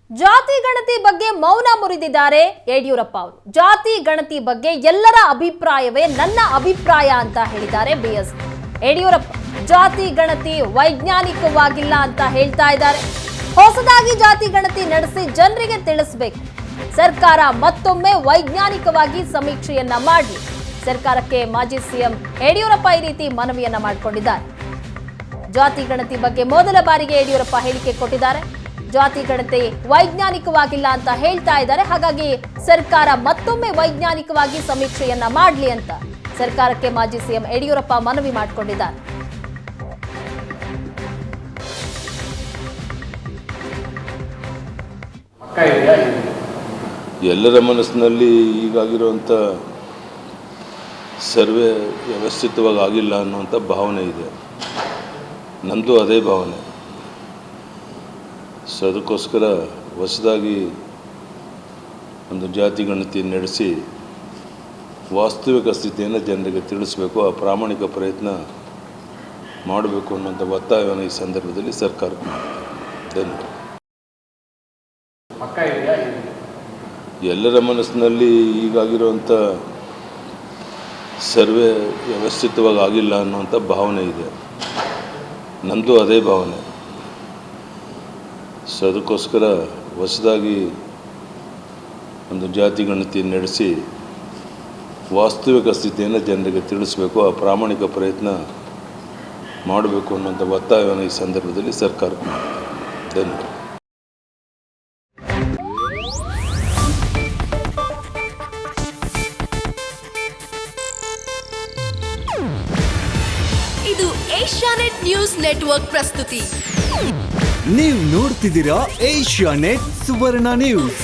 ಜಾತಿ ಗಣತಿ ಬಗ್ಗೆ ಮೌನ ಮುರಿದಿದ್ದಾರೆ ಯಡಿಯೂರಪ್ಪ ಅವರು. ಜಾತಿ ಗಣತಿ ಬಗ್ಗೆ ಎಲ್ಲರ ಅಭಿಪ್ರಾಯವೇ ನನ್ನ ಅಭಿಪ್ರಾಯ ಅಂತ ಹೇಳಿದ್ದಾರೆ ಬಿಎಸ್ ಯಡಿಯೂರಪ್ಪ. ಜಾತಿ ಗಣತಿ ವೈಜ್ಞಾನಿಕವಾಗಿಲ್ಲ ಅಂತ ಹೇಳ್ತಾ ಇದ್ದಾರೆ. ಹೊಸದಾಗಿ ಜಾತಿ ಗಣತಿ ನಡೆಸಿ ಜನರಿಗೆ ತಿಳಿಸಬೇಕು. ಸರ್ಕಾರ ಮತ್ತೊಮ್ಮೆ ವೈಜ್ಞಾನಿಕವಾಗಿ ಸಮೀಕ್ಷೆಯನ್ನ ಮಾಡಲಿ. ಸರ್ಕಾರಕ್ಕೆ ಮಾಜಿ ಸಿಎಂ ಯಡಿಯೂರಪ್ಪ ಈ ರೀತಿ ಮನವಿಯನ್ನ ಮಾಡಿಕೊಂಡಿದ್ದಾರೆ. ಜಾತಿ ಗಣತಿ ಬಗ್ಗೆ ಮೊದಲ ಬಾರಿಗೆ ಯಡಿಯೂರಪ್ಪ ಹೇಳಿಕೆ ಕೊಟ್ಟಿದ್ದಾರೆ. ಜಾತಿ ಗಣತಿ ವೈಜ್ಞಾನಿಕವಾಗಿಲ್ಲ ಅಂತ ಹೇಳ್ತಾ ಇದ್ದಾರೆ. ಹಾಗಾಗಿ ಸರ್ಕಾರ ಮತ್ತೊಮ್ಮೆ ವೈಜ್ಞಾನಿಕವಾಗಿ ಸಮೀಕ್ಷೆಯನ್ನ ಮಾಡಲಿ ಅಂತ ಸರ್ಕಾರಕ್ಕೆ ಮಾಜಿ ಸಿಎಂ ಯಡಿಯೂರಪ್ಪ ಮನವಿ ಮಾಡಿಕೊಂಡಿದ್ದಾರೆ. ಎಲ್ಲರ ಮನಸ್ಸಿನಲ್ಲಿ ಈಗಾಗಿರುವಂಥ ಸರ್ವೆ ವ್ಯವಸ್ಥಿತವಾಗಿ ಆಗಿಲ್ಲ ಅನ್ನುವಂಥ ಭಾವನೆ ಇದೆ. ನಂದು ಅದೇ ಭಾವನೆ. ಸೊ ಅದಕ್ಕೋಸ್ಕರ ಹೊಸದಾಗಿ ಒಂದು ಜಾತಿ ಗಣತಿ ನಡೆಸಿ ವಾಸ್ತವಿಕ ಸ್ಥಿತಿಯನ್ನು ಜನರಿಗೆ ತಿಳಿಸಬೇಕು, ಆ ಪ್ರಾಮಾಣಿಕ ಪ್ರಯತ್ನ ಮಾಡಬೇಕು ಅನ್ನೋಂಥ ಒತ್ತಾಯವನ್ನು ಈ ಸಂದರ್ಭದಲ್ಲಿ ಸರ್ಕಾರಕ್ಕೆ ಮಾಡ್ತಾರೆ. ಎಲ್ಲರ ಮನಸ್ಸಿನಲ್ಲಿ ಈಗಾಗಿರುವಂಥ ಸರ್ವೆ ವ್ಯವಸ್ಥಿತವಾಗಿ ಆಗಿಲ್ಲ ಅನ್ನುವಂಥ ಭಾವನೆ ಇದೆ. ನಂದು ಅದೇ ಭಾವನೆ. ಸೊ ಅದಕ್ಕೋಸ್ಕರ ಹೊಸದಾಗಿ ಒಂದು ಜಾತಿ ಗಣತಿ ನಡೆಸಿ ವಾಸ್ತವಿಕ ಸ್ಥಿತಿಯನ್ನು ಜನರಿಗೆ ತಿಳಿಸಬೇಕು, ಆ ಪ್ರಾಮಾಣಿಕ ಪ್ರಯತ್ನ ಮಾಡಬೇಕು ಅನ್ನೋಂಥ ಒತ್ತಾಯವನ್ನು ಈ ಸಂದರ್ಭದಲ್ಲಿ ಸರ್ಕಾರಕ್ಕೆ ಮಾಡ್ತಾರೆ. ಧನ್ಯವಾದ. ಇದು ಏಷ್ಯಾನೆಟ್ ನ್ಯೂಸ್ ನೆಟ್ವರ್ಕ್ ಪ್ರಸ್ತುತಿ. ನೀವು ನೋಡ್ತಿದ್ದೀರಾ ಏಷ್ಯಾನೆಟ್ ಸುವರ್ಣ ನ್ಯೂಸ್.